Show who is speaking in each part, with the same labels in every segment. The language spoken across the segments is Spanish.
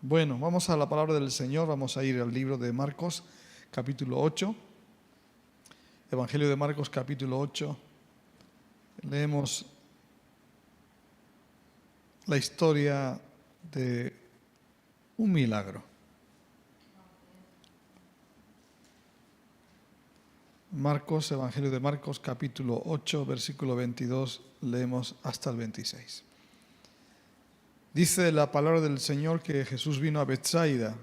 Speaker 1: Bueno, vamos a la palabra del Señor, vamos a ir al libro de Marcos, capítulo 8. Evangelio de Marcos, capítulo 8. Leemos la historia de un milagro. Marcos, Evangelio de Marcos, capítulo 8, versículo 22, leemos hasta el 26. Dice la palabra del Señor que Jesús vino a Betsaida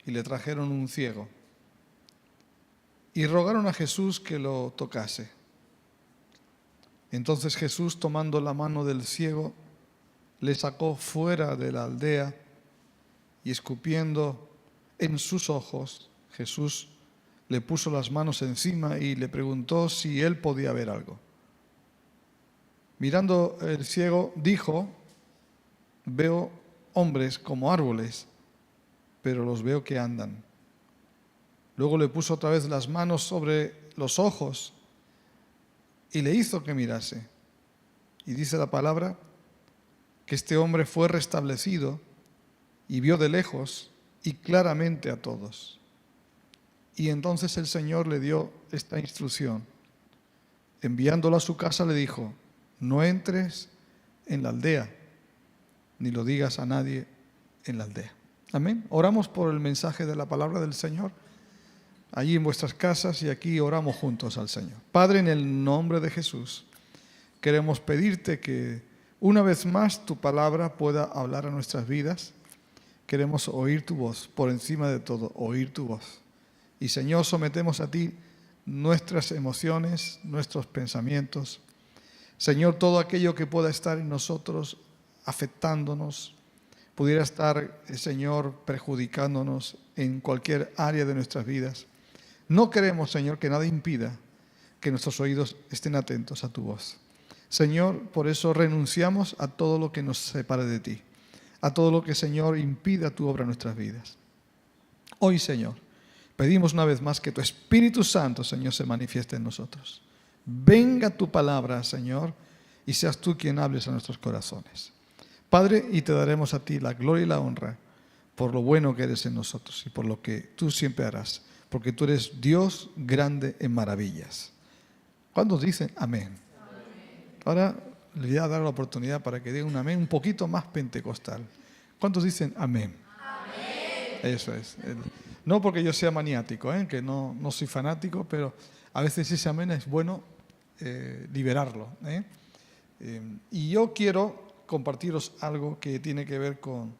Speaker 1: y le trajeron un ciego y rogaron a Jesús que lo tocase. Entonces Jesús, tomando la mano del ciego, le sacó fuera de la aldea y escupiendo en sus ojos, Jesús le puso las manos encima y le preguntó si él podía ver algo. Mirando el ciego, dijo: veo hombres como árboles, pero los veo que andan. Luego le puso otra vez las manos sobre los ojos y le hizo que mirase. Y dice la palabra que este hombre fue restablecido y vio de lejos y claramente a todos. Y entonces el Señor le dio esta instrucción. Enviándolo a su casa le dijo: no entres en la aldea, ni lo digas a nadie en la aldea. Amén. Oramos por el mensaje de la palabra del Señor allí en vuestras casas, y aquí oramos juntos al Señor. Padre, en el nombre de Jesús, queremos pedirte que una vez más tu palabra pueda hablar a nuestras vidas. Queremos oír tu voz, por encima de todo, oír tu voz. Y Señor, sometemos a ti nuestras emociones, nuestros pensamientos. Señor, todo aquello que pueda estar en nosotros afectándonos, pudiera estar, Señor, perjudicándonos en cualquier área de nuestras vidas. No queremos, Señor, que nada impida que nuestros oídos estén atentos a tu voz. Señor, por eso renunciamos a todo lo que nos separe de ti, a todo lo que, Señor, impida tu obra en nuestras vidas. Hoy, Señor, pedimos una vez más que tu Espíritu Santo, Señor, se manifieste en nosotros. Venga tu palabra, Señor, y seas tú quien hables a nuestros corazones. Padre, y te daremos a ti la gloria y la honra por lo bueno que eres en nosotros y por lo que tú siempre harás, porque tú eres Dios grande en maravillas. ¿Cuántos dicen amén? Amén. Ahora le voy a dar la oportunidad para que digan un amén un poquito más pentecostal. ¿Cuántos dicen amén? Amén. Eso es. No porque yo sea maniático, que no soy fanático, pero a veces ese amén es bueno liberarlo. Y yo quiero compartiros algo que tiene que ver con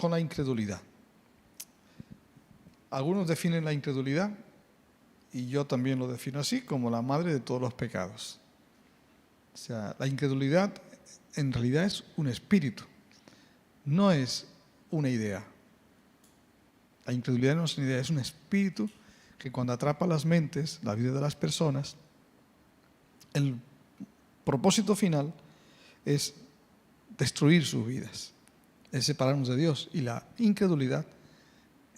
Speaker 1: la incredulidad. Algunos definen la incredulidad, y yo también lo defino así, como la madre de todos los pecados. O sea, la incredulidad en realidad es un espíritu, no es una idea. La incredulidad no es una idea, es un espíritu que cuando atrapa las mentes, la vida de las personas, el propósito final es destruir sus vidas, es separarnos de Dios. Y la incredulidad,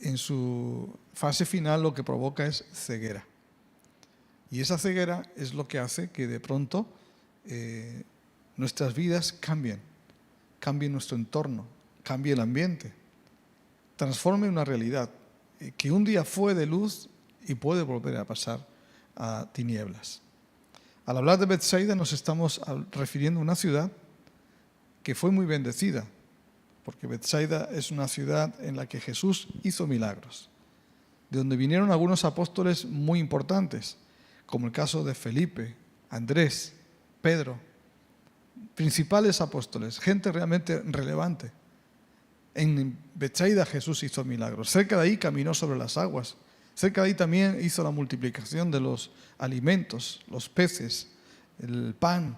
Speaker 1: en su fase final, lo que provoca es ceguera. Y esa ceguera es lo que hace que de pronto nuestras vidas cambie nuestro entorno, cambie el ambiente, transforme una realidad que un día fue de luz y puede volver a pasar a tinieblas. Al hablar de Betsaida nos estamos refiriendo a una ciudad que fue muy bendecida, porque Betsaida es una ciudad en la que Jesús hizo milagros, de donde vinieron algunos apóstoles muy importantes, como el caso de Felipe, Andrés, Pedro, principales apóstoles, gente realmente relevante. En Betsaida Jesús hizo milagros. Cerca de ahí caminó sobre las aguas. Cerca de ahí también hizo la multiplicación de los alimentos, los peces, el pan.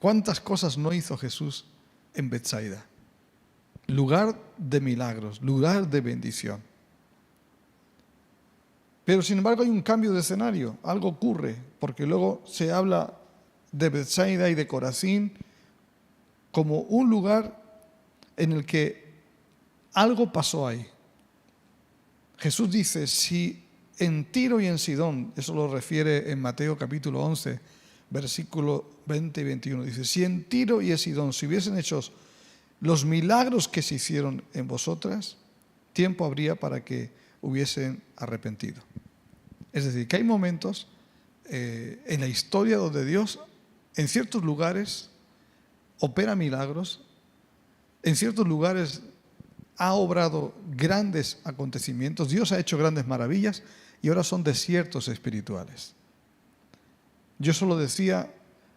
Speaker 1: ¿Cuántas cosas no hizo Jesús en Betsaida? Lugar de milagros, lugar de bendición. Pero sin embargo hay un cambio de escenario, algo ocurre, porque luego se habla de Betsaida y de Corazín como un lugar en el que algo pasó ahí. Jesús dice: si en Tiro y en Sidón, eso lo refiere en Mateo capítulo 11, versículo 20 y 21, dice: si en Tiro y en Sidón se hubiesen hecho los milagros que se hicieron en vosotras, tiempo habría para que hubiesen arrepentido. Es decir, que hay momentos en la historia donde Dios en ciertos lugares opera milagros, en ciertos lugares ha obrado grandes acontecimientos, Dios ha hecho grandes maravillas y ahora son desiertos espirituales. Yo solo decía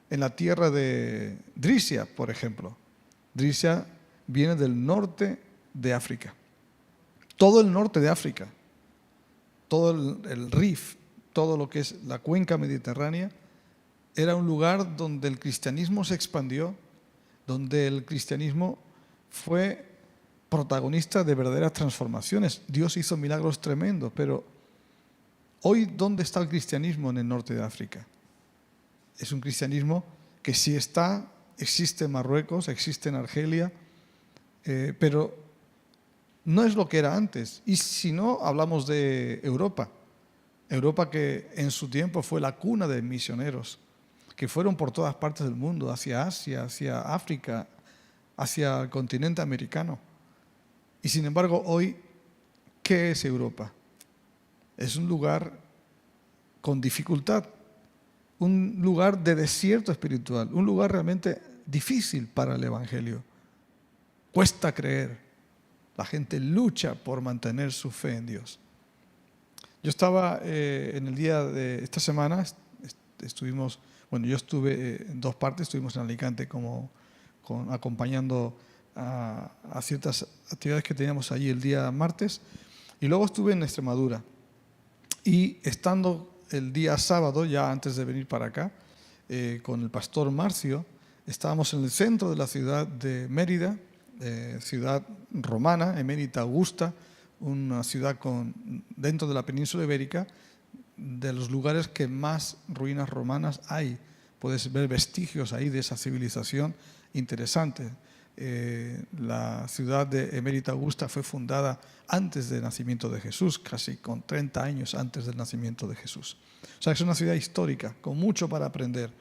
Speaker 1: en la tierra de Drisia, por ejemplo. Drisia viene del norte de África. Todo el norte de África, todo el Rif, todo lo que es la cuenca mediterránea, era un lugar donde el cristianismo se expandió, donde el cristianismo fue protagonista de verdaderas transformaciones. Dios hizo milagros tremendos, pero hoy, ¿dónde está el cristianismo en el norte de África? Es un cristianismo que sí está, existe en Marruecos, existe en Argelia, pero no es lo que era antes. Y si no, hablamos de Europa. Europa que en su tiempo fue la cuna de misioneros, que fueron por todas partes del mundo, hacia Asia, hacia África, hacia el continente americano. Y sin embargo, hoy, ¿qué es Europa? Es un lugar con dificultad, un lugar de desierto espiritual, un lugar realmente difícil para el Evangelio. Cuesta creer. La gente lucha por mantener su fe en Dios. Yo estaba en el día de esta semana, estuvimos, bueno, yo estuve en dos partes, estuvimos en Alicante acompañando a ciertas actividades que teníamos allí el día martes, y luego estuve en Extremadura. Y estando el día sábado, ya antes de venir para acá, con el pastor Marcio, estábamos en el centro de la ciudad de Mérida, ciudad romana, Emérita Augusta, una ciudad dentro de la península ibérica, de los lugares que más ruinas romanas hay. Puedes ver vestigios ahí de esa civilización interesante. La ciudad de Emérita Augusta fue fundada antes del nacimiento de Jesús, casi con 30 años antes del nacimiento de Jesús. O sea, es una ciudad histórica, con mucho para aprender.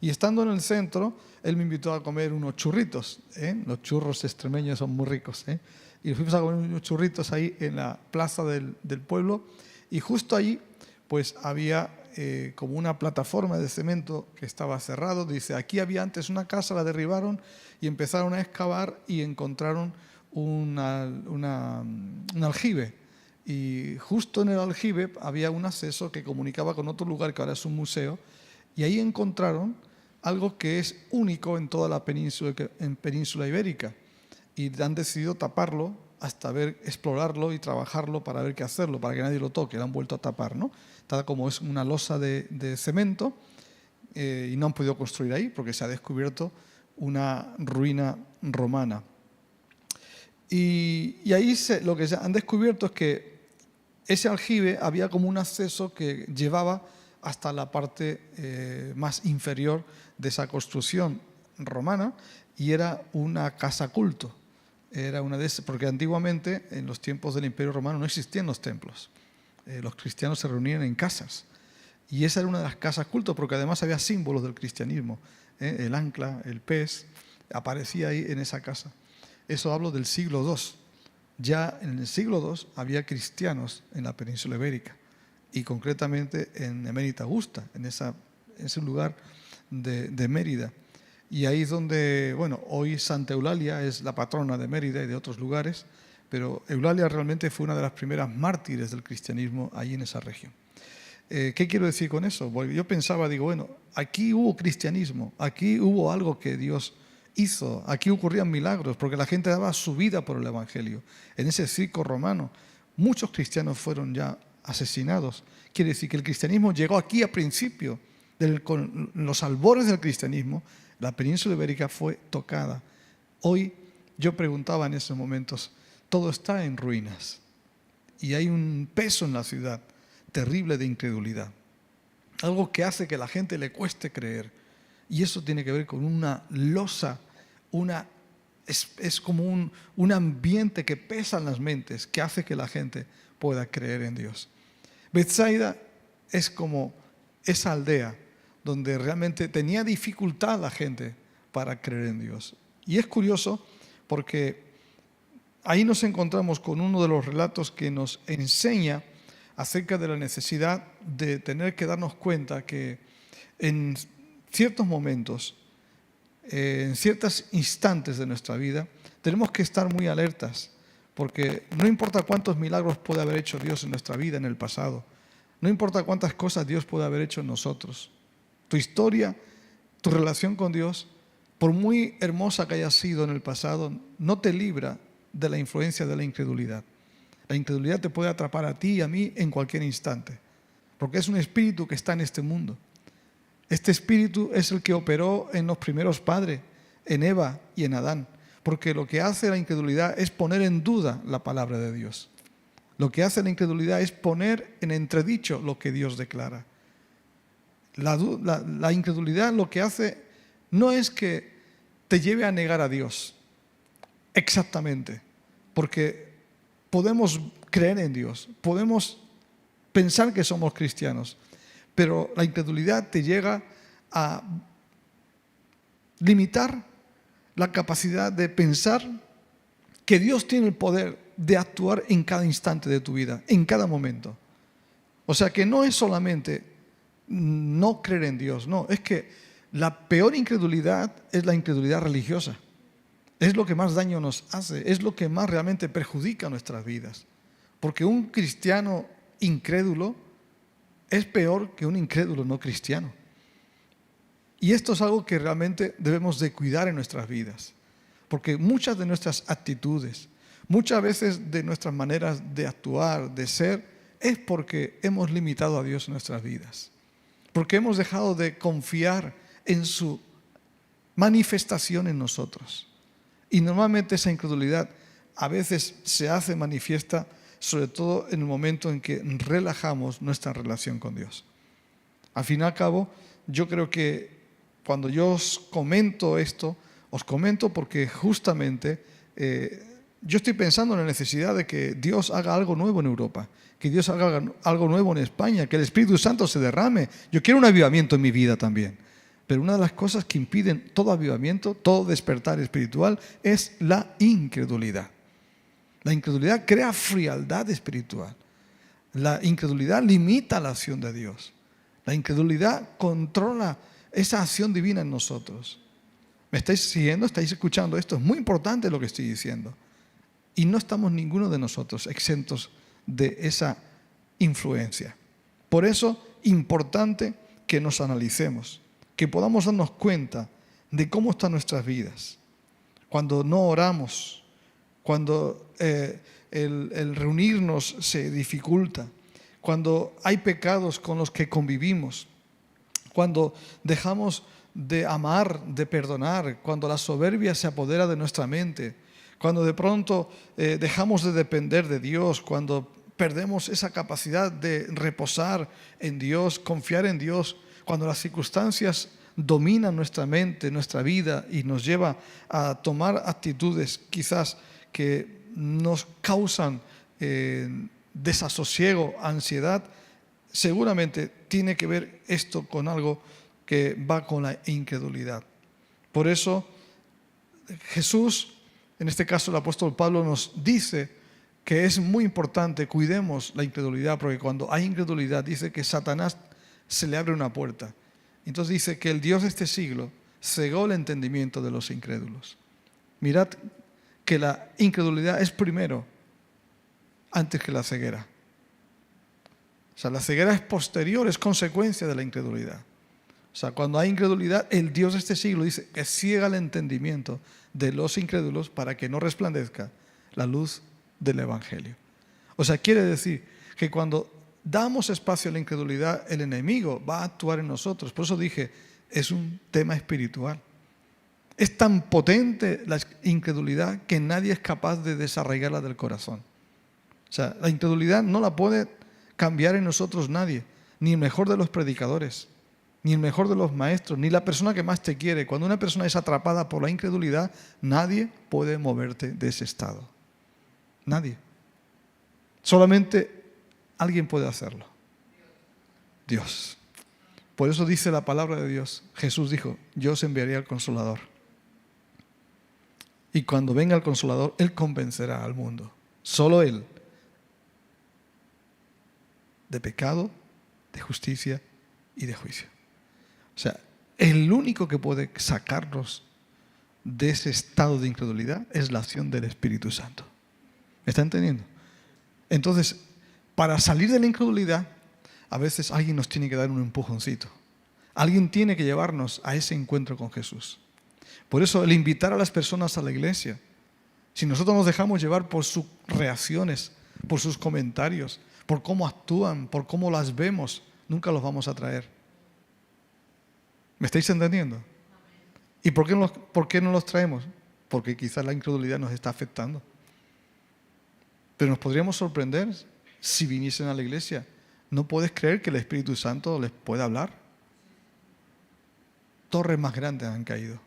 Speaker 1: Y estando en el centro, él me invitó a comer unos churritos. Los churros extremeños son muy ricos. Y fuimos a comer unos churritos ahí en la plaza del pueblo. Y justo allí, pues había como una plataforma de cemento que estaba cerrado. Dice, aquí había antes una casa, la derribaron y empezaron a excavar y encontraron un aljibe. Y justo en el aljibe había un acceso que comunicaba con otro lugar que ahora es un museo. Y ahí encontraron algo que es único en toda la península ibérica. Y han decidido taparlo hasta explorarlo y trabajarlo para ver qué hacerlo, para que nadie lo toque. Lo han vuelto a tapar, ¿no? Está como es una losa de cemento y no han podido construir ahí porque se ha descubierto una ruina romana. Y ahí lo que han descubierto es que ese aljibe había como un acceso que llevaba hasta la parte más inferior de esa construcción romana y era una casa culto. Era una de esas, porque antiguamente, en los tiempos del Imperio Romano, no existían los templos. Los cristianos se reunían en casas. Y esa era una de las casas culto, porque además había símbolos del cristianismo. El ancla, el pez, aparecía ahí en esa casa. Eso hablo del siglo II. Ya en el siglo II había cristianos en la península ibérica y concretamente en Emérita Augusta, en ese lugar de Mérida. Y ahí es donde, bueno, hoy Santa Eulalia es la patrona de Mérida y de otros lugares, pero Eulalia realmente fue una de las primeras mártires del cristianismo ahí en esa región. ¿Qué quiero decir con eso? Porque yo pensaba, digo, bueno, aquí hubo cristianismo, aquí hubo algo que Dios hizo, aquí ocurrían milagros, porque la gente daba su vida por el Evangelio. En ese circo romano, muchos cristianos fueron ya asesinados. Quiere decir que el cristianismo llegó aquí a principio, con los albores del cristianismo, la península ibérica fue tocada. Hoy, yo preguntaba en esos momentos, todo está en ruinas y hay un peso en la ciudad terrible de incredulidad. Algo que hace que a la gente le cueste creer. Y eso tiene que ver con una losa, es como un ambiente que pesa en las mentes, que hace que la gente pueda creer en Dios. Betsaida es como esa aldea donde realmente tenía dificultad la gente para creer en Dios. Y es curioso porque ahí nos encontramos con uno de los relatos que nos enseña acerca de la necesidad de tener que darnos cuenta que en ciertos momentos, en ciertos instantes de nuestra vida, tenemos que estar muy alertas, porque no importa cuántos milagros puede haber hecho Dios en nuestra vida en el pasado, no importa cuántas cosas Dios puede haber hecho en nosotros, tu historia, tu relación con Dios, por muy hermosa que haya sido en el pasado, no te libra de la influencia de la incredulidad. La incredulidad te puede atrapar a ti y a mí en cualquier instante, porque es un espíritu que está en este mundo. Este espíritu es el que operó en los primeros padres, en Eva y en Adán, porque lo que hace la incredulidad es poner en duda la palabra de Dios. Lo que hace la incredulidad es poner en entredicho lo que Dios declara. La incredulidad lo que hace no es que te lleve a negar a Dios, exactamente, porque podemos creer en Dios, podemos pensar que somos cristianos, pero la incredulidad te llega a limitar la capacidad de pensar que Dios tiene el poder de actuar en cada instante de tu vida, en cada momento. O sea que no es solamente no creer en Dios, no, es que la peor incredulidad es la incredulidad religiosa. Es lo que más daño nos hace, es lo que más realmente perjudica nuestras vidas. Porque un cristiano incrédulo es peor que un incrédulo no cristiano. Y esto es algo que realmente debemos de cuidar en nuestras vidas. Porque muchas de nuestras actitudes, muchas veces de nuestras maneras de actuar, de ser, es porque hemos limitado a Dios en nuestras vidas. Porque hemos dejado de confiar en su manifestación en nosotros. Y normalmente esa incredulidad a veces se hace manifiesta, sobre todo en el momento en que relajamos nuestra relación con Dios. Al fin y al cabo, yo creo que cuando yo os comento esto, os comento porque justamente yo estoy pensando en la necesidad de que Dios haga algo nuevo en Europa, que Dios haga algo nuevo en España, que el Espíritu Santo se derrame. Yo quiero un avivamiento en mi vida también. Pero una de las cosas que impiden todo avivamiento, todo despertar espiritual, es la incredulidad. La incredulidad crea frialdad espiritual. La incredulidad limita la acción de Dios. La incredulidad controla esa acción divina en nosotros. ¿Me estáis siguiendo? ¿Estáis escuchando esto? Es muy importante lo que estoy diciendo. Y no estamos ninguno de nosotros exentos de esa influencia. Por eso, importante que nos analicemos, que podamos darnos cuenta de cómo están nuestras vidas. Cuando no oramos, cuando el reunirnos se dificulta, cuando hay pecados con los que convivimos, cuando dejamos de amar, de perdonar, cuando la soberbia se apodera de nuestra mente, cuando de pronto dejamos de depender de Dios, cuando perdemos esa capacidad de reposar en Dios, confiar en Dios, cuando las circunstancias dominan nuestra mente, nuestra vida y nos lleva a tomar actitudes quizás que nos causan desasosiego, ansiedad, seguramente tiene que ver esto con algo que va con la incredulidad. Por eso Jesús, en este caso el apóstol Pablo, nos dice que es muy importante, cuidemos la incredulidad, porque cuando hay incredulidad dice que Satanás se le abre una puerta. Entonces dice que el Dios de este siglo cegó el entendimiento de los incrédulos. Mirad que la incredulidad es primero antes que la ceguera. O sea, la ceguera es posterior, es consecuencia de la incredulidad. O sea, cuando hay incredulidad, el Dios de este siglo dice que ciega el entendimiento de los incrédulos para que no resplandezca la luz del Evangelio. O sea, quiere decir que cuando damos espacio a la incredulidad, el enemigo va a actuar en nosotros. Por eso dije, es un tema espiritual. Es tan potente la incredulidad que nadie es capaz de desarraigarla del corazón. O sea, la incredulidad no la puede cambiar en nosotros nadie, ni el mejor de los predicadores, ni el mejor de los maestros, ni la persona que más te quiere. Cuando una persona es atrapada por la incredulidad, nadie puede moverte de ese estado. Nadie. Solamente alguien puede hacerlo. Dios. Por eso dice la palabra de Dios. Jesús dijo, yo os enviaré al Consolador. Y cuando venga el Consolador, Él convencerá al mundo. Solo Él. De pecado, de justicia y de juicio. O sea, el único que puede sacarnos de ese estado de incredulidad es la acción del Espíritu Santo. ¿Me está entendiendo? Entonces, para salir de la incredulidad, a veces alguien nos tiene que dar un empujoncito. Alguien tiene que llevarnos a ese encuentro con Jesús. Por eso, el invitar a las personas a la iglesia, si nosotros nos dejamos llevar por sus reacciones, por sus comentarios, por cómo actúan, por cómo las vemos, nunca los vamos a traer. ¿Me estáis entendiendo? ¿Y por qué no los traemos? Porque quizás la incredulidad nos está afectando. Pero nos podríamos sorprender si viniesen a la iglesia. ¿No puedes creer que el Espíritu Santo les pueda hablar? Torres más grandes han caído.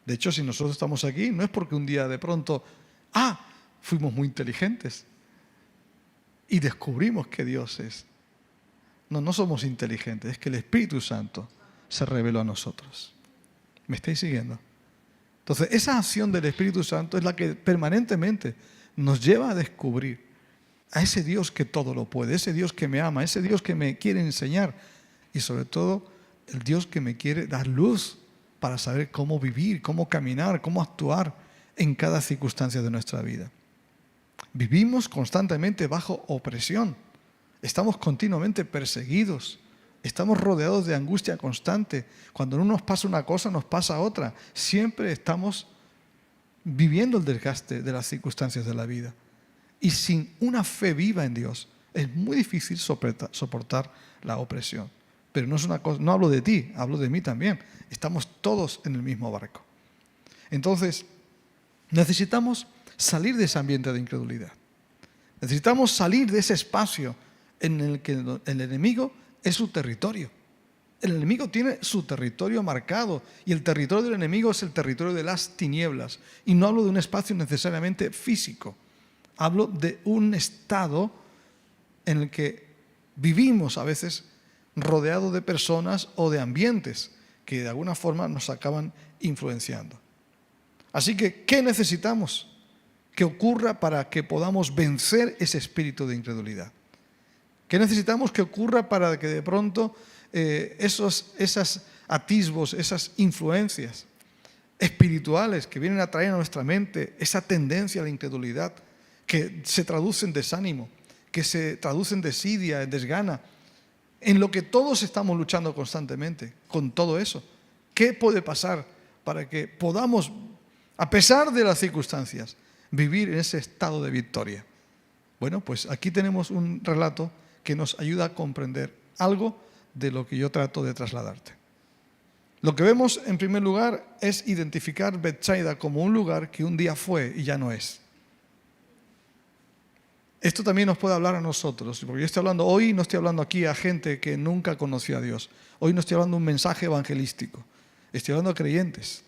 Speaker 1: De hecho, si nosotros estamos aquí, no es porque un día de pronto, fuimos muy inteligentes y descubrimos que Dios es. No somos inteligentes, es que el Espíritu Santo se reveló a nosotros. ¿Me estáis siguiendo? Entonces, esa acción del Espíritu Santo es la que permanentemente nos lleva a descubrir a ese Dios que todo lo puede, ese Dios que me ama, ese Dios que me quiere enseñar y sobre todo el Dios que me quiere dar luz para saber cómo vivir, cómo caminar, cómo actuar en cada circunstancia de nuestra vida. Vivimos constantemente bajo opresión, estamos continuamente perseguidos, estamos rodeados de angustia constante. Cuando no nos pasa una cosa, nos pasa otra. Siempre estamos viviendo el desgaste de las circunstancias de la vida. Y sin una fe viva en Dios, es muy difícil soportar la opresión. Pero no es una cosa, no hablo de ti, hablo de mí también. Estamos todos en el mismo barco. Entonces, necesitamos salir de ese ambiente de incredulidad. Necesitamos salir de ese espacio en el que el enemigo es su territorio. El enemigo tiene su territorio marcado y el territorio del enemigo es el territorio de las tinieblas. Y no hablo de un espacio necesariamente físico. Hablo de un estado en el que vivimos a veces rodeado de personas o de ambientes que de alguna forma nos acaban influenciando. Así que, ¿qué necesitamos que ocurra para que podamos vencer ese espíritu de incredulidad? ¿Qué necesitamos que ocurra para que de pronto esos atisbos, esas influencias espirituales que vienen a traer a nuestra mente esa tendencia a la incredulidad, que se traduce en desánimo, que se traduce en desidia, en desgana, en lo que todos estamos luchando constantemente con todo eso? ¿Qué puede pasar para que podamos, a pesar de las circunstancias, vivir en ese estado de victoria? Bueno, pues aquí tenemos un relato que nos ayuda a comprender algo de lo que yo trato de trasladarte. Lo que vemos en primer lugar es identificar Betsaida como un lugar que un día fue y ya no es. Esto también nos puede hablar a nosotros, porque yo estoy hablando hoy, no estoy hablando aquí a gente que nunca conoció a Dios. Hoy no estoy hablando de un mensaje evangelístico, estoy hablando a creyentes.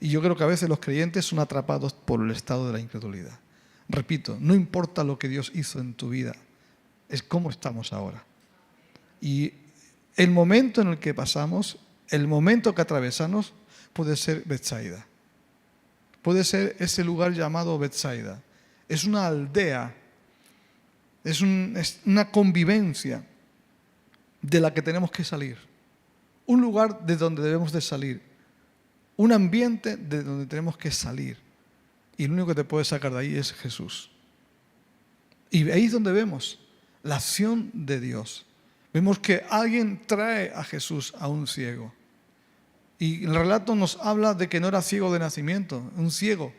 Speaker 1: Y yo creo que a veces los creyentes son atrapados por el estado de la incredulidad. Repito, no importa lo que Dios hizo en tu vida, es cómo estamos ahora. Y el momento en el que pasamos, el momento que atravesamos, puede ser Betsaida. Puede ser ese lugar llamado Betsaida. Es una aldea, es una convivencia de la que tenemos que salir. Un lugar de donde debemos de salir. Un ambiente de donde tenemos que salir. Y el único que te puede sacar de ahí es Jesús. Y ahí es donde vemos la acción de Dios. Vemos que alguien trae a Jesús a un ciego. Y el relato nos habla de que no era ciego de nacimiento, un ciego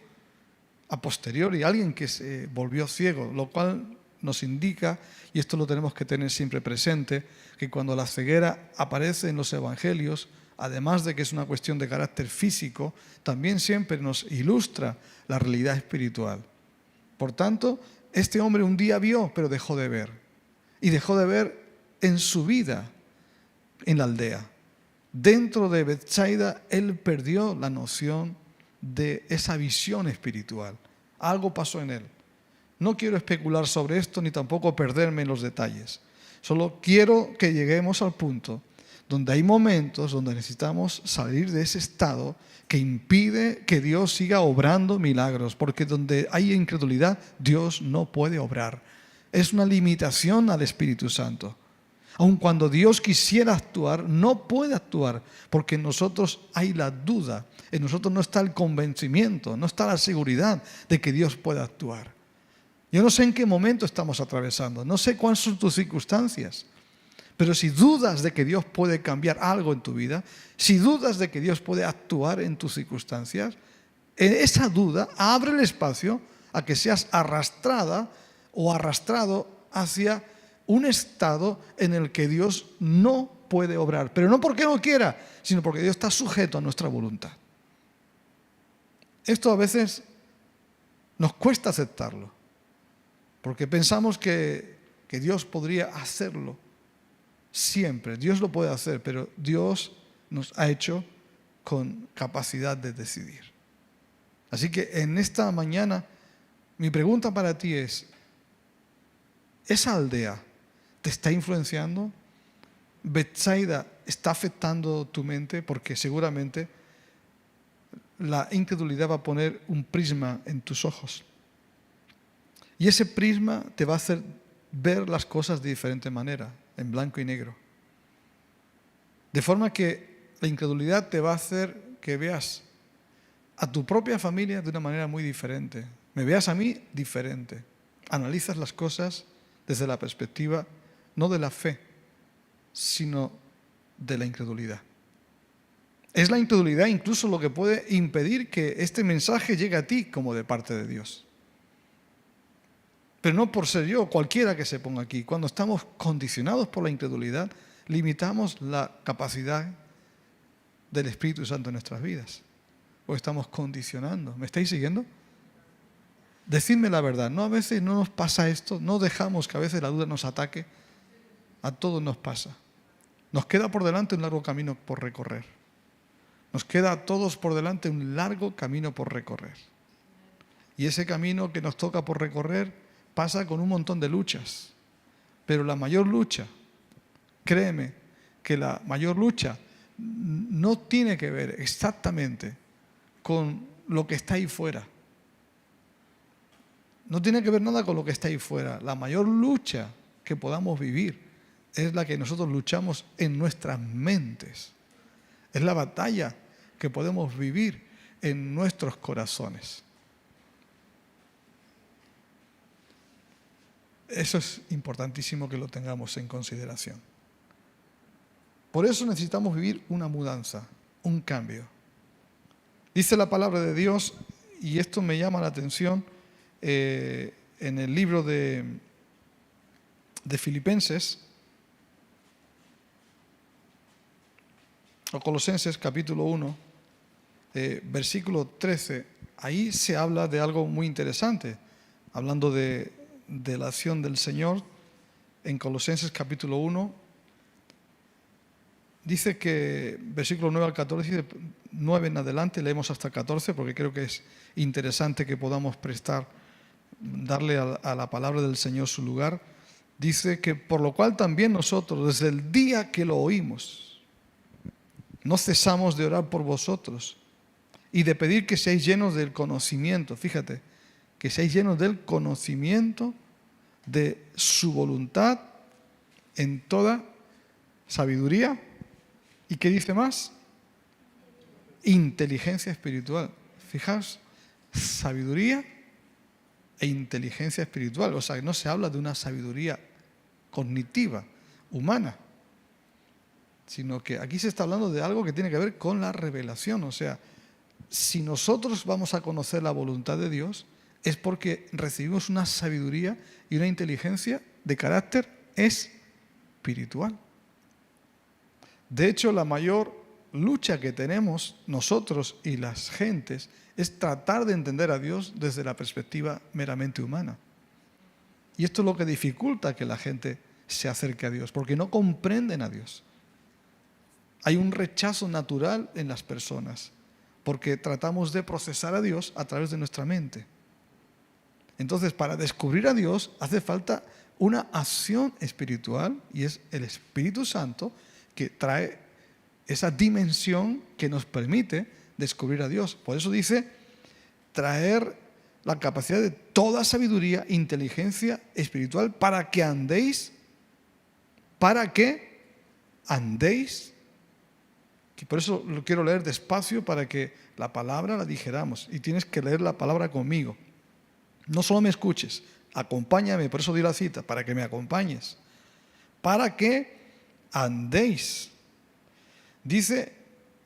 Speaker 1: a posteriori, alguien que se volvió ciego, lo cual nos indica, y esto lo tenemos que tener siempre presente, que cuando la ceguera aparece en los evangelios, además de que es una cuestión de carácter físico, también siempre nos ilustra la realidad espiritual. Por tanto, este hombre un día vio, pero dejó de ver. Y dejó de ver en su vida, en la aldea. Dentro de Betsaida, él perdió la noción de esa visión espiritual. Algo pasó en él. No quiero especular sobre esto ni tampoco perderme en los detalles. Solo quiero que lleguemos al punto donde hay momentos donde necesitamos salir de ese estado que impide que Dios siga obrando milagros, porque donde hay incredulidad, Dios no puede obrar. Es una limitación al Espíritu Santo. Aun cuando Dios quisiera actuar, no puede actuar, porque en nosotros hay la duda, en nosotros no está el convencimiento, no está la seguridad de que Dios pueda actuar. Yo no sé en qué momento estamos atravesando, no sé cuáles son tus circunstancias, pero si dudas de que Dios puede cambiar algo en tu vida, si dudas de que Dios puede actuar en tus circunstancias, en esa duda abre el espacio a que seas arrastrada o arrastrado hacia un estado en el que Dios no puede obrar, pero no porque no quiera, sino porque Dios está sujeto a nuestra voluntad. Esto a veces nos cuesta aceptarlo, porque pensamos que Dios podría hacerlo siempre. Dios lo puede hacer, pero Dios nos ha hecho con capacidad de decidir. Así que en esta mañana, mi pregunta para ti es, ¿esa aldea te está influenciando? ¿Betsaida está afectando tu mente? Porque seguramente la incredulidad va a poner un prisma en tus ojos. Y ese prisma te va a hacer ver las cosas de diferente manera, en blanco y negro. De forma que la incredulidad te va a hacer que veas a tu propia familia de una manera muy diferente. Me veas a mí diferente. Analizas las cosas desde la perspectiva no de la fe, sino de la incredulidad. Es la incredulidad incluso lo que puede impedir que este mensaje llegue a ti como de parte de Dios. Pero no por ser yo, cualquiera que se ponga aquí. Cuando estamos condicionados por la incredulidad, limitamos la capacidad del Espíritu Santo en nuestras vidas. O estamos condicionando. ¿Me estáis siguiendo? Decidme la verdad. ¿No a veces no nos pasa esto? ¿No dejamos que a veces la duda nos ataque? A todos nos pasa. Nos queda por delante un largo camino por recorrer. Nos queda a todos por delante un largo camino por recorrer. Y ese camino que nos toca por recorrer pasa con un montón de luchas. Pero la mayor lucha, créeme, que la mayor lucha no tiene que ver exactamente con lo que está ahí fuera. No tiene que ver nada con lo que está ahí fuera. La mayor lucha que podamos vivir es la que nosotros luchamos en nuestras mentes. Es la batalla que podemos vivir en nuestros corazones. Eso es importantísimo que lo tengamos en consideración. Por eso necesitamos vivir una mudanza, un cambio. Dice la palabra de Dios, y esto me llama la atención, en el libro de Filipenses, o Colosenses capítulo 1, versículo 13, ahí se habla de algo muy interesante, hablando de la acción del Señor. En Colosenses capítulo 1, dice que, versículo 9 al 14, dice, 9 en adelante, leemos hasta 14, porque creo que es interesante que podamos darle a la palabra del Señor su lugar. Dice que por lo cual también nosotros, desde el día que lo oímos, no cesamos de orar por vosotros y de pedir que seáis llenos del conocimiento. Fíjate, que seáis llenos del conocimiento de su voluntad en toda sabiduría. ¿Y qué dice más? Inteligencia espiritual. Fijaos, sabiduría e inteligencia espiritual. O sea, no se habla de una sabiduría cognitiva, humana, sino que aquí se está hablando de algo que tiene que ver con la revelación. O sea, si nosotros vamos a conocer la voluntad de Dios, es porque recibimos una sabiduría y una inteligencia de carácter espiritual. De hecho, la mayor lucha que tenemos nosotros y las gentes es tratar de entender a Dios desde la perspectiva meramente humana. Y esto es lo que dificulta que la gente se acerque a Dios, porque no comprenden a Dios. Hay un rechazo natural en las personas, porque tratamos de procesar a Dios a través de nuestra mente. Entonces, para descubrir a Dios hace falta una acción espiritual, y es el Espíritu Santo que trae esa dimensión que nos permite descubrir a Dios. Por eso dice, traer la capacidad de toda sabiduría, inteligencia espiritual para que andéis, y por eso lo quiero leer despacio para que la palabra la digeramos. Y tienes que leer la palabra conmigo. No solo me escuches, acompáñame, por eso di la cita, para que me acompañes. Para que andéis. Dice,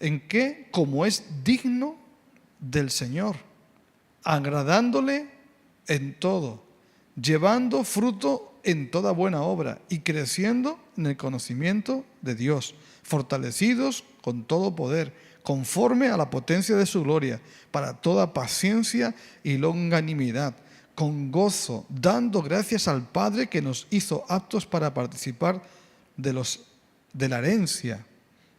Speaker 1: ¿en qué? Como es digno del Señor, agradándole en todo, llevando fruto en toda buena obra y creciendo en el conocimiento de Dios, fortalecidos con todo poder, conforme a la potencia de su gloria, para toda paciencia y longanimidad, con gozo, dando gracias al Padre que nos hizo aptos para participar de la herencia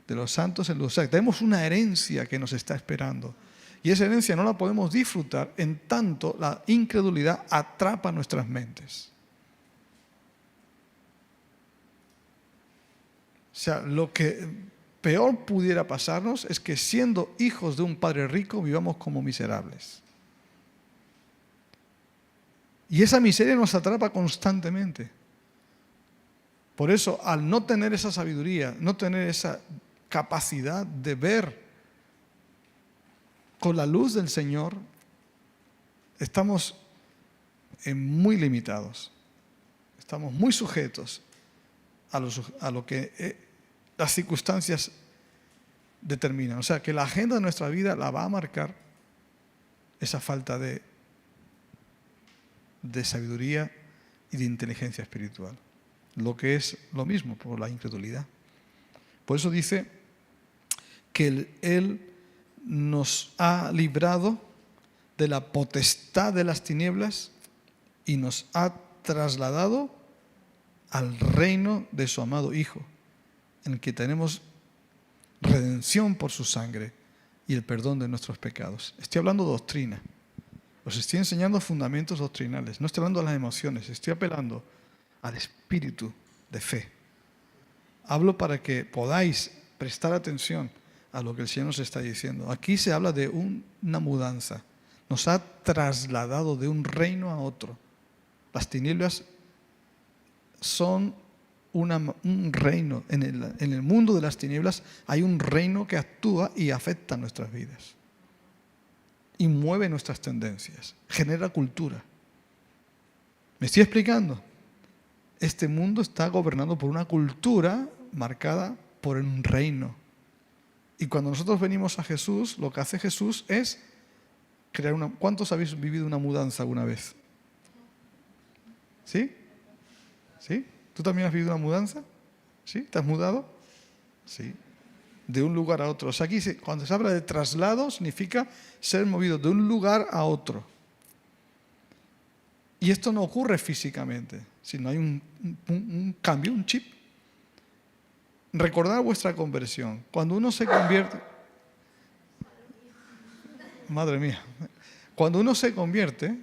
Speaker 1: de los santos en luz. O sea, tenemos una herencia que nos está esperando. Y esa herencia no la podemos disfrutar en tanto la incredulidad atrapa nuestras mentes. O sea, lo que peor pudiera pasarnos es que siendo hijos de un padre rico vivamos como miserables. Y esa miseria nos atrapa constantemente. Por eso, al no tener esa sabiduría, no tener esa capacidad de ver con la luz del Señor, estamos muy limitados. Estamos muy sujetos a lo que las circunstancias determinan. O sea, que la agenda de nuestra vida la va a marcar esa falta de sabiduría y de inteligencia espiritual. Lo que es lo mismo por la incredulidad. Por eso dice que Él nos ha librado de la potestad de las tinieblas y nos ha trasladado al reino de su amado Hijo, en el que tenemos redención por su sangre y el perdón de nuestros pecados. Estoy hablando de doctrina. Os estoy enseñando fundamentos doctrinales. No estoy hablando de las emociones. Estoy apelando al espíritu de fe. Hablo para que podáis prestar atención a lo que el Señor nos está diciendo. Aquí se habla de una mudanza. Nos ha trasladado de un reino a otro. Las tinieblas son un reino. En el mundo de las tinieblas hay un reino que actúa y afecta nuestras vidas. Y mueve nuestras tendencias. Genera cultura. ¿Me estoy explicando? Este mundo está gobernado por una cultura marcada por un reino. Y cuando nosotros venimos a Jesús, lo que hace Jesús es crear una... ¿Cuántos habéis vivido una mudanza alguna vez? ¿Sí? ¿Sí? ¿Tú también has vivido una mudanza? ¿Sí? ¿Te has mudado? Sí. De un lugar a otro. O sea, aquí cuando se habla de traslado significa ser movido de un lugar a otro. Y esto no ocurre físicamente, sino hay un cambio, un chip. Recordad vuestra conversión. Cuando uno se convierte... Madre mía. Cuando uno se convierte,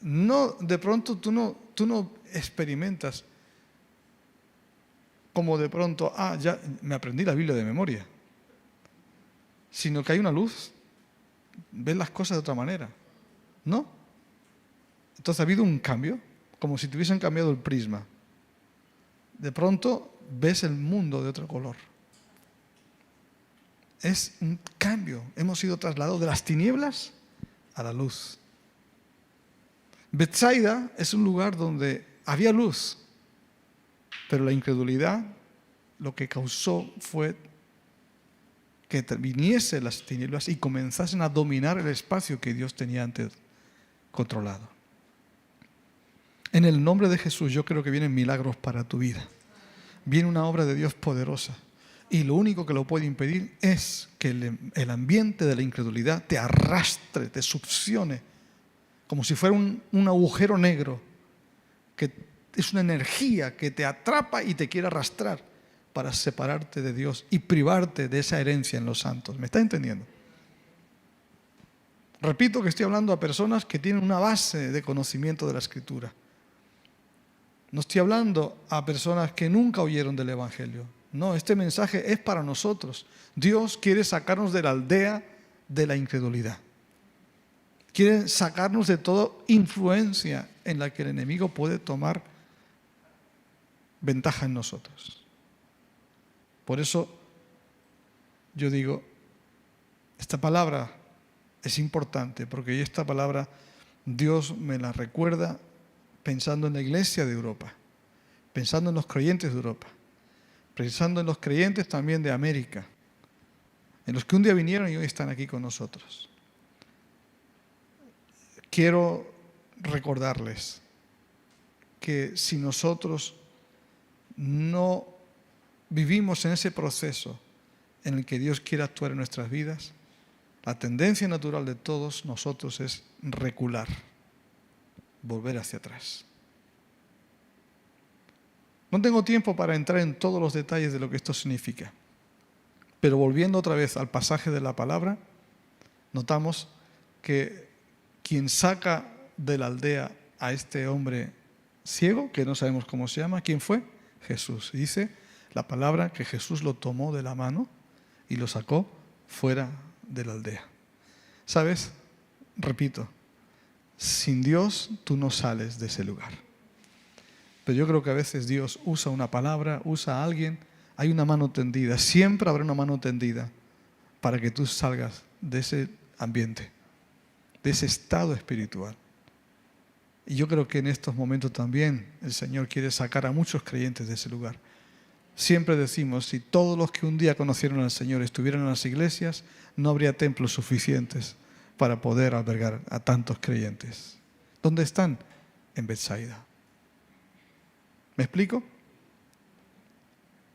Speaker 1: no, de pronto tú no experimentas como de pronto, ya me aprendí la Biblia de memoria. Sino que hay una luz. Ves las cosas de otra manera. ¿No? Entonces ha habido un cambio, como si te hubiesen cambiado el prisma. De pronto ves el mundo de otro color. Es un cambio. Hemos sido trasladados de las tinieblas a la luz. Betsaida es un lugar donde había luz, pero la incredulidad lo que causó fue que viniesen las tinieblas y comenzasen a dominar el espacio que Dios tenía antes controlado. En el nombre de Jesús yo creo que vienen milagros para tu vida. Viene una obra de Dios poderosa. Y lo único que lo puede impedir es que el ambiente de la incredulidad te arrastre, te succione, como si fuera un agujero negro, que es una energía que te atrapa y te quiere arrastrar para separarte de Dios y privarte de esa herencia en los santos. ¿Me está entendiendo? Repito que estoy hablando a personas que tienen una base de conocimiento de la Escritura. No estoy hablando a personas que nunca oyeron del Evangelio. No, este mensaje es para nosotros. Dios quiere sacarnos de la aldea de la incredulidad. Quiere sacarnos de toda influencia en la que el enemigo puede tomar ventaja en nosotros. Por eso yo digo, esta palabra es importante, porque esta palabra Dios me la recuerda pensando en la iglesia de Europa, pensando en los creyentes de Europa, pensando en los creyentes también de América, en los que un día vinieron y hoy están aquí con nosotros. Quiero recordarles que si nosotros no vivimos en ese proceso en el que Dios quiere actuar en nuestras vidas, la tendencia natural de todos nosotros es recular, volver hacia atrás. No tengo tiempo para entrar en todos los detalles de lo que esto significa, pero volviendo otra vez al pasaje de la palabra, notamos que quien saca de la aldea a este hombre ciego, que no sabemos cómo se llama, ¿quién fue? Jesús. Y dice la palabra que Jesús lo tomó de la mano y lo sacó fuera de la aldea. ¿Sabes? Repito, sin Dios tú no sales de ese lugar. Pero yo creo que a veces Dios usa una palabra, usa a alguien, hay una mano tendida, siempre habrá una mano tendida para que tú salgas de ese ambiente, de ese estado espiritual. Y yo creo que en estos momentos también el Señor quiere sacar a muchos creyentes de ese lugar. Siempre decimos, si todos los que un día conocieron al Señor estuvieran en las iglesias, no habría templos suficientes para poder albergar a tantos creyentes. ¿Dónde están? En Betsaida. ¿Me explico?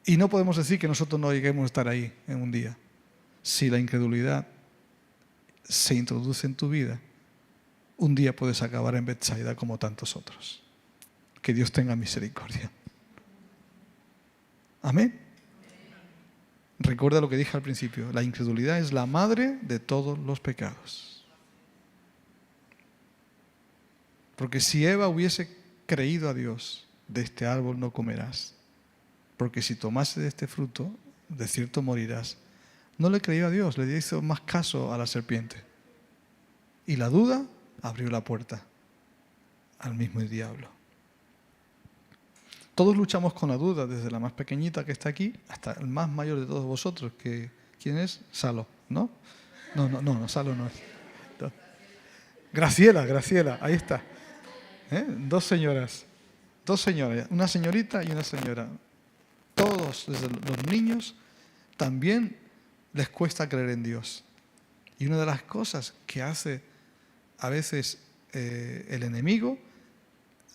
Speaker 1: Y no podemos decir que nosotros no lleguemos a estar ahí en un día. Si la incredulidad se introduce en tu vida, un día puedes acabar en Betsaida como tantos otros. Que Dios tenga misericordia. Amén. Recuerda lo que dije al principio, la incredulidad es la madre de todos los pecados. Porque si Eva hubiese creído a Dios, de este árbol no comerás, porque si tomases de este fruto, de cierto morirás. No le creyó a Dios, le hizo más caso a la serpiente. Y la duda abrió la puerta al mismo diablo. Todos luchamos con la duda, desde la más pequeñita que está aquí hasta el más mayor de todos vosotros, que ¿quién es? Salo, ¿no? No, Salo no es. No. Graciela, ahí está. Dos señoras, una señorita y una señora. Todos, desde los niños, también les cuesta creer en Dios. Y una de las cosas que hace a veces el enemigo,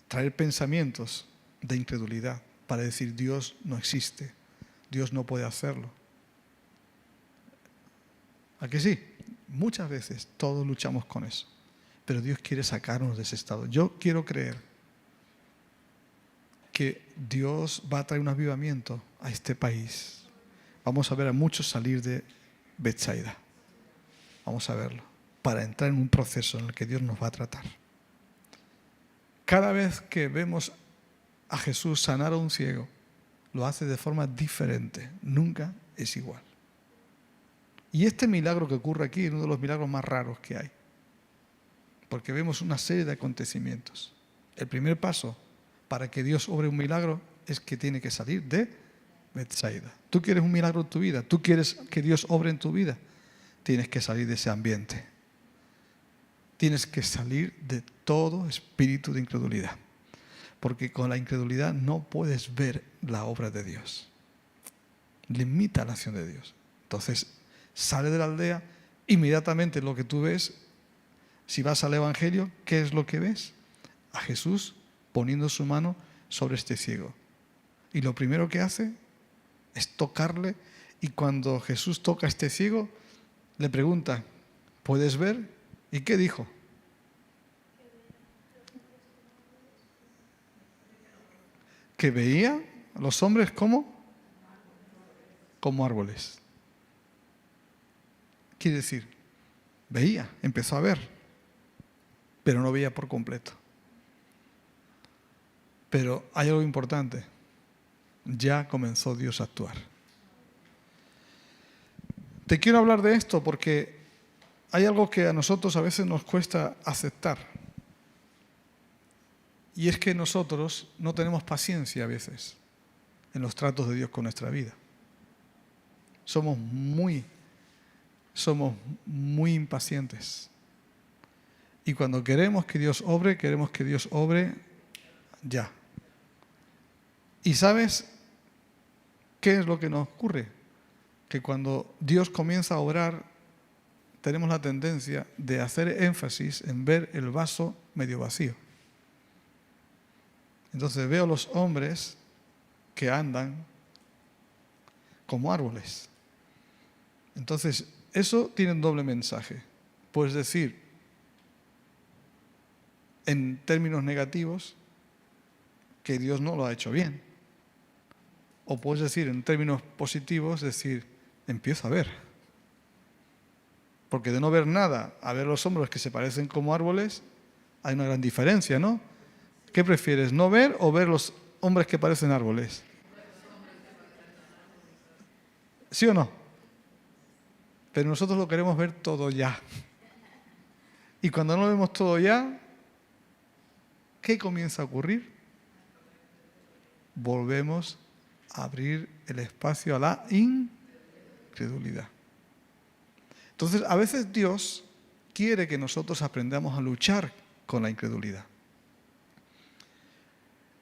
Speaker 1: traer pensamientos de incredulidad para decir Dios no existe, Dios no puede hacerlo. ¿A que sí? Muchas veces todos luchamos con eso, pero Dios quiere sacarnos de ese estado. Yo quiero creer que Dios va a traer un avivamiento a este país. Vamos a ver a muchos salir de Betsaida. Vamos a verlo, para entrar en un proceso en el que Dios nos va a tratar. Cada vez que vemos a Jesús sanar a un ciego, lo hace de forma diferente, nunca es igual. Y este milagro que ocurre aquí es uno de los milagros más raros que hay, porque vemos una serie de acontecimientos. El primer paso para que Dios obre un milagro es que tiene que salir de Betsaida. ¿Tú quieres un milagro en tu vida? ¿Tú quieres que Dios obre en tu vida? Tienes que salir de ese ambiente. Tienes que salir de todo espíritu de incredulidad. Porque con la incredulidad no puedes ver la obra de Dios. Limita la acción de Dios. Entonces, sale de la aldea, inmediatamente lo que tú ves, si vas al Evangelio, ¿qué es lo que ves? A Jesús poniendo su mano sobre este ciego. Y lo primero que hace es tocarle, y cuando Jesús toca a este ciego, le pregunta, ¿puedes ver? ¿Y qué dijo? Que veía a los hombres como árboles. Quiere decir, veía, empezó a ver, pero no veía por completo. Pero hay algo importante, ya comenzó Dios a actuar. Te quiero hablar de esto porque hay algo que a nosotros a veces nos cuesta aceptar. Y es que nosotros no tenemos paciencia a veces en los tratos de Dios con nuestra vida. Somos muy impacientes. Y cuando queremos que Dios obre ya. ¿Y sabes qué es lo que nos ocurre? Que cuando Dios comienza a obrar, tenemos la tendencia de hacer énfasis en ver el vaso medio vacío. Entonces veo a los hombres que andan como árboles. Entonces, eso tiene un doble mensaje. Puedes decir, en términos negativos, que Dios no lo ha hecho bien. O puedes decir, en términos positivos, decir, empiezo a ver. Porque de no ver nada a ver los hombres que se parecen como árboles, hay una gran diferencia, ¿no? ¿Qué prefieres, no ver o ver los hombres que parecen árboles? ¿Sí o no? Pero nosotros lo queremos ver todo ya. Y cuando no lo vemos todo ya, ¿qué comienza a ocurrir? Volvemos a abrir el espacio a la incredulidad. Entonces, a veces Dios quiere que nosotros aprendamos a luchar con la incredulidad.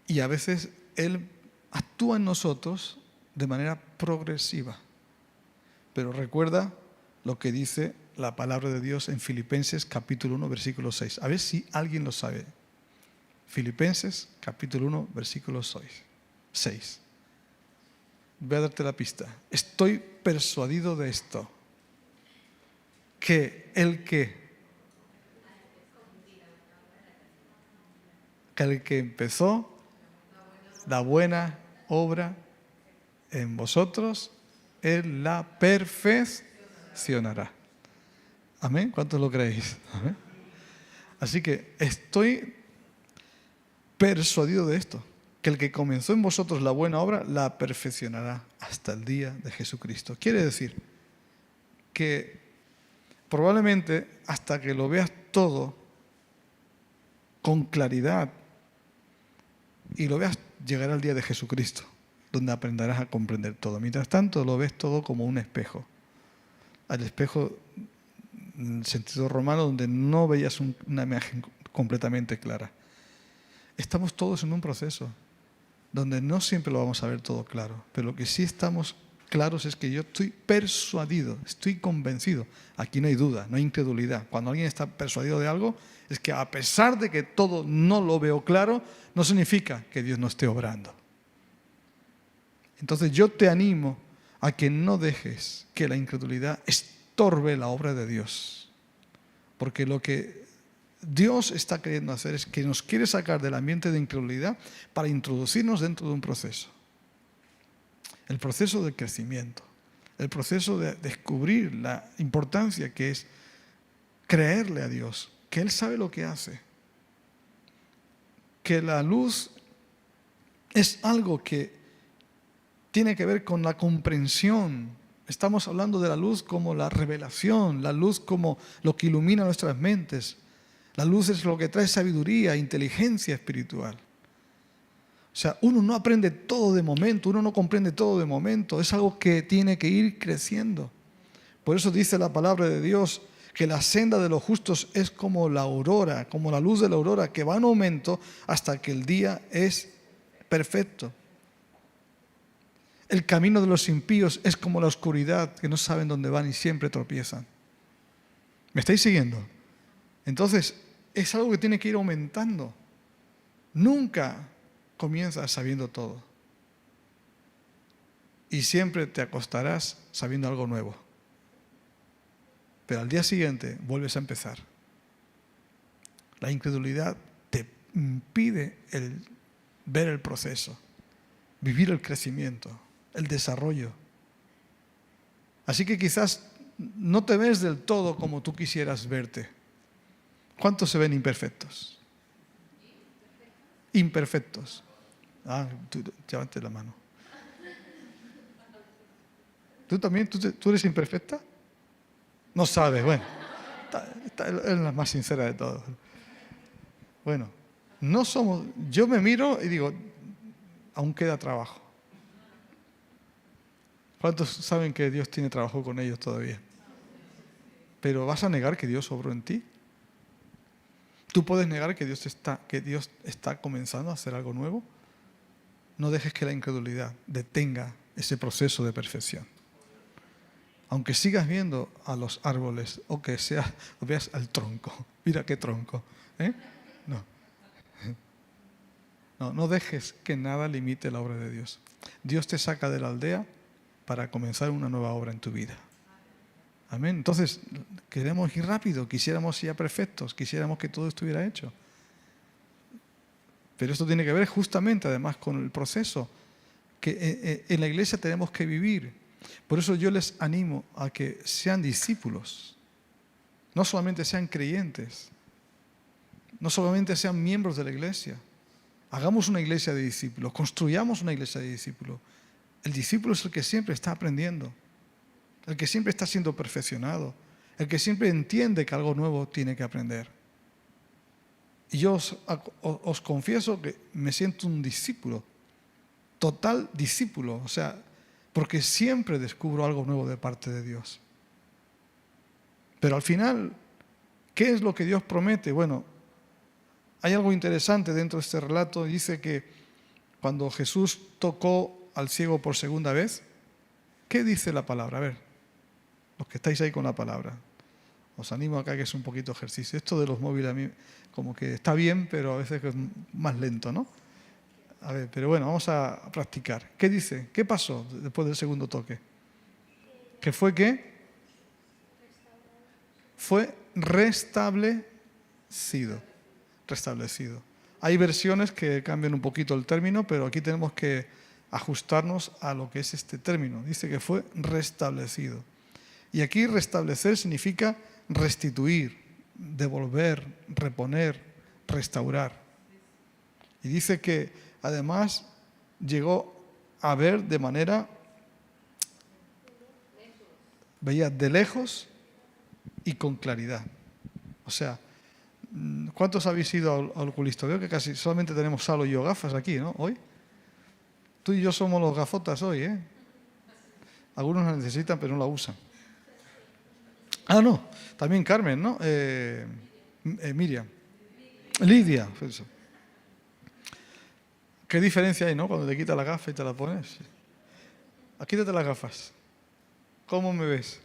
Speaker 1: Y a veces Él actúa en nosotros de manera progresiva. Pero recuerda lo que dice la palabra de Dios en Filipenses capítulo 1, versículo 6. A ver si alguien lo sabe. Filipenses capítulo 1, versículo 6. Voy a darte la pista. Estoy persuadido de esto. Que el que empezó la buena obra en vosotros, Él la perfeccionará. ¿Amén? ¿Cuántos lo creéis? ¿Amén? Así que estoy persuadido de esto, que el que comenzó en vosotros la buena obra, la perfeccionará hasta el día de Jesucristo. Quiere decir que probablemente hasta que lo veas todo con claridad y lo veas, llegará el día de Jesucristo, donde aprenderás a comprender todo. Mientras tanto, lo ves todo como un espejo. Al espejo, en el sentido romano, donde no veías una imagen completamente clara. Estamos todos en un proceso donde no siempre lo vamos a ver todo claro, pero lo que sí estamos claros es que yo estoy persuadido, estoy convencido. Aquí no hay duda, no hay incredulidad. Cuando alguien está persuadido de algo, es que a pesar de que todo no lo veo claro, no significa que Dios no esté obrando. Entonces yo te animo a que no dejes que la incredulidad estorbe la obra de Dios. Porque lo que Dios está queriendo hacer es que nos quiere sacar del ambiente de incredulidad para introducirnos dentro de un proceso. El proceso del crecimiento, el proceso de descubrir la importancia que es creerle a Dios, que Él sabe lo que hace, que la luz es algo que tiene que ver con la comprensión. Estamos hablando de la luz como la revelación, la luz como lo que ilumina nuestras mentes. La luz es lo que trae sabiduría, inteligencia espiritual. O sea, uno no aprende todo de momento, uno no comprende todo de momento, es algo que tiene que ir creciendo. Por eso dice la palabra de Dios que la senda de los justos es como la aurora, como la luz de la aurora, que va en aumento hasta que el día es perfecto. El camino de los impíos es como la oscuridad, que no saben dónde van y siempre tropiezan. ¿Me estáis siguiendo? Entonces, es algo que tiene que ir aumentando. Nunca comienzas sabiendo todo. Y siempre te acostarás sabiendo algo nuevo. Pero al día siguiente vuelves a empezar. La incredulidad te impide ver el proceso, vivir el crecimiento, el desarrollo. Así que quizás no te ves del todo como tú quisieras verte. ¿Cuántos se ven imperfectos? Imperfectos. Tú levante la mano. ¿Tú también? ¿Tú eres imperfecta? No sabes, bueno. Es la más sincera de todos. Bueno, no somos... Yo me miro y digo, aún queda trabajo. ¿Cuántos saben que Dios tiene trabajo con ellos todavía? Pero ¿vas a negar que Dios obró en ti? ¿Tú puedes negar que Dios está comenzando a hacer algo nuevo? No dejes que la incredulidad detenga ese proceso de perfección. Aunque sigas viendo a los árboles o que veas al tronco. Mira qué tronco. No dejes que nada limite la obra de Dios. Dios te saca de la aldea para comenzar una nueva obra en tu vida. Amén. Entonces, queremos ir rápido, quisiéramos ser perfectos, quisiéramos que todo estuviera hecho. Pero esto tiene que ver justamente, además, con el proceso que en la iglesia tenemos que vivir. Por eso yo les animo a que sean discípulos. No solamente sean creyentes, no solamente sean miembros de la iglesia. Hagamos una iglesia de discípulos, construyamos una iglesia de discípulos. El discípulo es el que siempre está aprendiendo, el que siempre está siendo perfeccionado, el que siempre entiende que algo nuevo tiene que aprender. Y yo os confieso que me siento un discípulo, total discípulo, o sea, porque siempre descubro algo nuevo de parte de Dios. Pero al final, ¿qué es lo que Dios promete? Bueno, hay algo interesante dentro de este relato. Dice que cuando Jesús tocó al ciego por segunda vez, ¿qué dice la palabra? A ver, los que estáis ahí con la palabra. Os animo acá que es un poquito ejercicio. Esto de los móviles a mí como que está bien, pero a veces es más lento, ¿no? A ver, pero bueno, vamos a practicar. ¿Qué dice? ¿Qué pasó después del segundo toque? ¿Qué fue qué? Fue restablecido. Restablecido. Hay versiones que cambian un poquito el término, pero aquí tenemos que ajustarnos a lo que es este término. Dice que fue restablecido. Y aquí restablecer significa restituir, devolver, reponer, restaurar. Y dice que además llegó a ver de manera, veía de lejos y con claridad. O sea, ¿cuántos habéis ido al oculista? Veo que casi solamente tenemos Salo y yo gafas aquí, ¿no? Hoy. Tú y yo somos los gafotas hoy, ¿eh? Algunos la necesitan, pero no la usan. Ah, no. También Carmen, ¿no? Miriam. Lidia. Eso. ¿Qué diferencia hay, no? Cuando te quitas la gafa y te la pones. Quítate las gafas. ¿Cómo me ves?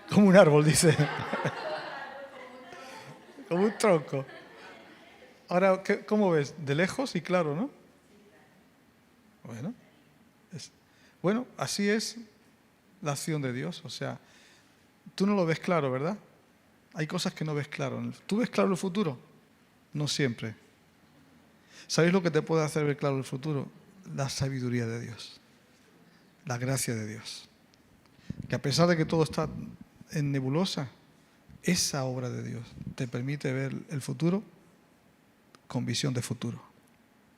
Speaker 1: Como un árbol, dice. Como un tronco. Ahora, ¿cómo ves? De lejos y claro, ¿no? Bueno, así es la acción de Dios. O sea, tú no lo ves claro, ¿verdad? Hay cosas que no ves claro. ¿Tú ves claro el futuro? No siempre. ¿Sabéis lo que te puede hacer ver claro el futuro? La sabiduría de Dios. La gracia de Dios. Que a pesar de que todo está en nebulosa, esa obra de Dios te permite ver el futuro con visión de futuro,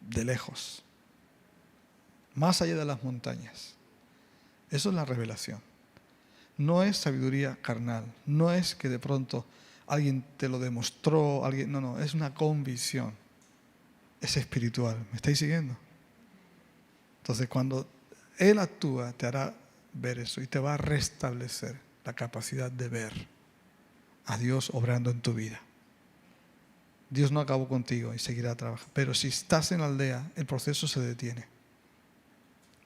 Speaker 1: de lejos, más allá de las montañas. Eso es la revelación. No es sabiduría carnal, no es que de pronto alguien te lo demostró, no, es una convicción, es espiritual. ¿Me estáis siguiendo? Entonces cuando Él actúa, te hará ver eso y te va a restablecer la capacidad de ver a Dios obrando en tu vida. Dios no acabó contigo y seguirá trabajando. Pero si estás en la aldea, el proceso se detiene.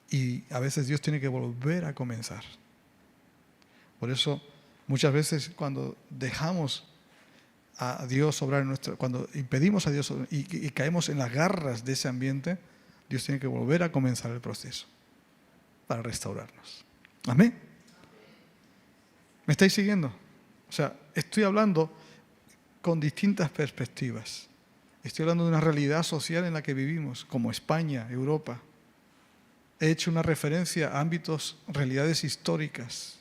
Speaker 1: Y a veces Dios tiene que volver a comenzar. Por eso, muchas veces cuando dejamos a Dios obrar en cuando impedimos a Dios y caemos en las garras de ese ambiente, Dios tiene que volver a comenzar el proceso para restaurarnos. Amén. ¿Me estáis siguiendo? O sea, estoy hablando con distintas perspectivas. Estoy hablando de una realidad social en la que vivimos, como España, Europa. He hecho una referencia a ámbitos, realidades históricas,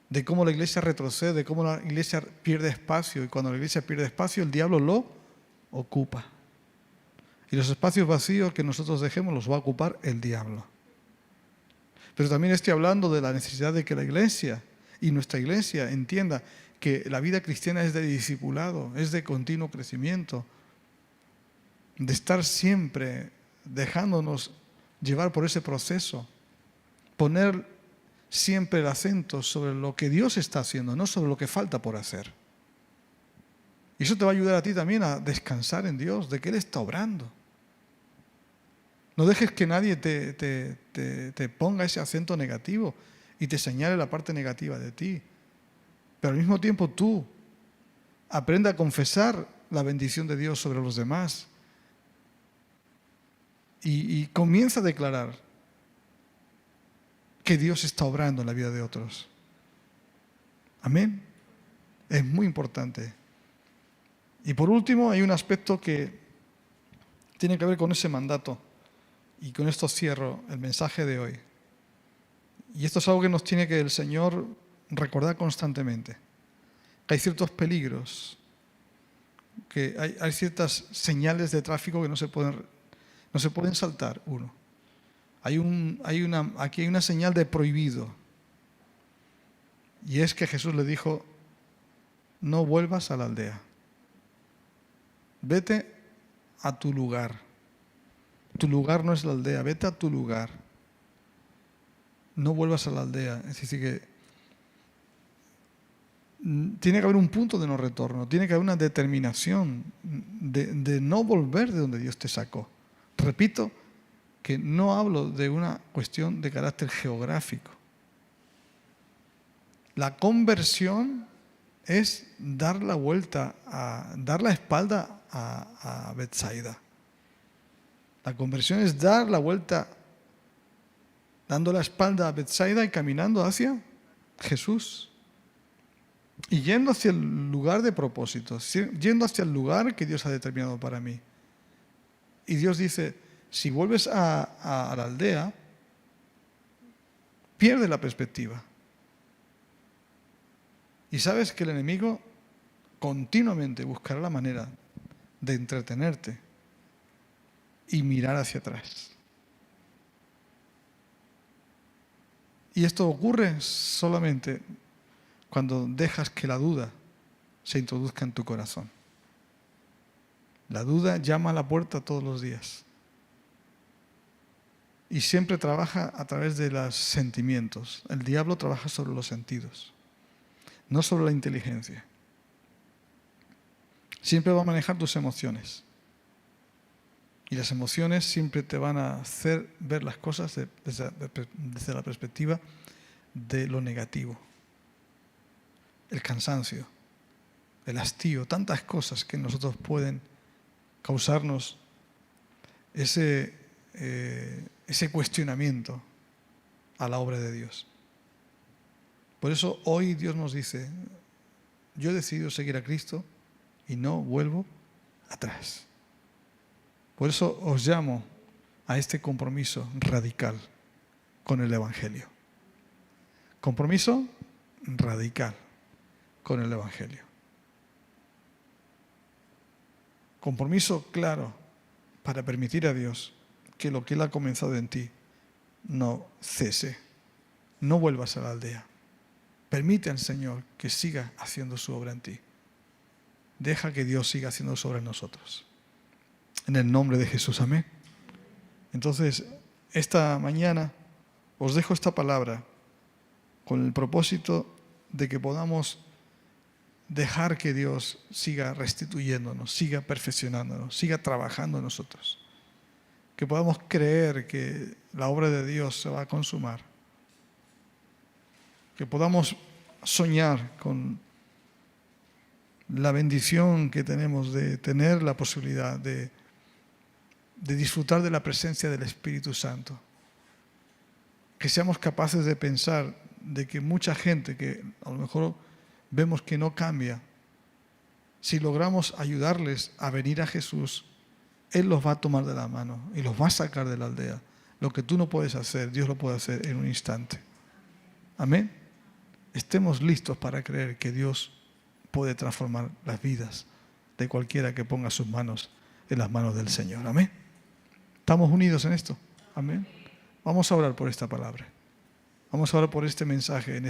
Speaker 1: de cómo la iglesia retrocede, de cómo la iglesia pierde espacio, y cuando la iglesia pierde espacio, el diablo lo ocupa. Y los espacios vacíos que nosotros dejemos los va a ocupar el diablo. Pero también estoy hablando de la necesidad de que la iglesia y nuestra iglesia entienda que la vida cristiana es de discipulado, es de continuo crecimiento, de estar siempre dejándonos llevar por ese proceso, poner siempre el acento sobre lo que Dios está haciendo, no sobre lo que falta por hacer. Y eso te va a ayudar a ti también a descansar en Dios, de que Él está obrando. No dejes que nadie te ponga ese acento negativo y te señale la parte negativa de ti. Pero al mismo tiempo tú aprende a confesar la bendición de Dios sobre los demás. Y comienza a declarar que Dios está obrando en la vida de otros. Amén. Es muy importante. Y por último, hay un aspecto que tiene que ver con ese mandato. Y con esto cierro el mensaje de hoy. Y esto es algo que nos tiene que el Señor recordar constantemente. Que hay ciertos peligros, que hay ciertas señales de tráfico que no se pueden saltar. Uno. Aquí hay una señal de prohibido. Y es que Jesús le dijo, no vuelvas a la aldea. Vete a tu lugar. Tu lugar no es la aldea, vete a tu lugar. No vuelvas a la aldea. Es decir, que tiene que haber un punto de no retorno, tiene que haber una determinación de no volver de donde Dios te sacó. Repito que no hablo de una cuestión de carácter geográfico. La conversión es dar la vuelta, dar la espalda a Betsaida. La conversión es dar la vuelta, dando la espalda a Betsaida y caminando hacia Jesús. Y yendo hacia el lugar de propósito, yendo hacia el lugar que Dios ha determinado para mí. Y Dios dice, si vuelves a la aldea, pierde la perspectiva. Y sabes que el enemigo continuamente buscará la manera de entretenerte y mirar hacia atrás. Y esto ocurre solamente cuando dejas que la duda se introduzca en tu corazón. La duda llama a la puerta todos los días. Y siempre trabaja a través de los sentimientos. El diablo trabaja sobre los sentidos, no sobre la inteligencia. Siempre va a manejar tus emociones. Y las emociones siempre te van a hacer ver las cosas desde la perspectiva de lo negativo. El cansancio, el hastío, tantas cosas que nosotros pueden causarnos ese cuestionamiento a la obra de Dios. Por eso hoy Dios nos dice, yo he decidido seguir a Cristo y no vuelvo atrás. Por eso os llamo a este compromiso radical con el Evangelio. Compromiso radical con el Evangelio. Compromiso claro para permitir a Dios que lo que Él ha comenzado en ti no cese. No vuelvas a la aldea. Permite al Señor que siga haciendo su obra en ti. Deja que Dios siga haciendo su obra en nosotros. En el nombre de Jesús, amén. Entonces, esta mañana os dejo esta palabra con el propósito de que podamos dejar que Dios siga restituyéndonos, siga perfeccionándonos, siga trabajando en nosotros. Que podamos creer que la obra de Dios se va a consumar. Que podamos soñar con la bendición que tenemos de tener la posibilidad de disfrutar de la presencia del Espíritu Santo. Que seamos capaces de pensar de que mucha gente que a lo mejor vemos que no cambia, si logramos ayudarles a venir a Jesús, Él los va a tomar de la mano y los va a sacar de la aldea. Lo que tú no puedes hacer, Dios lo puede hacer en un instante. Amén. Estemos listos para creer que Dios puede transformar las vidas de cualquiera que ponga sus manos en las manos del Señor. Amén. ¿Estamos unidos en esto? Amén. Vamos a orar por esta palabra. Vamos a orar por este mensaje.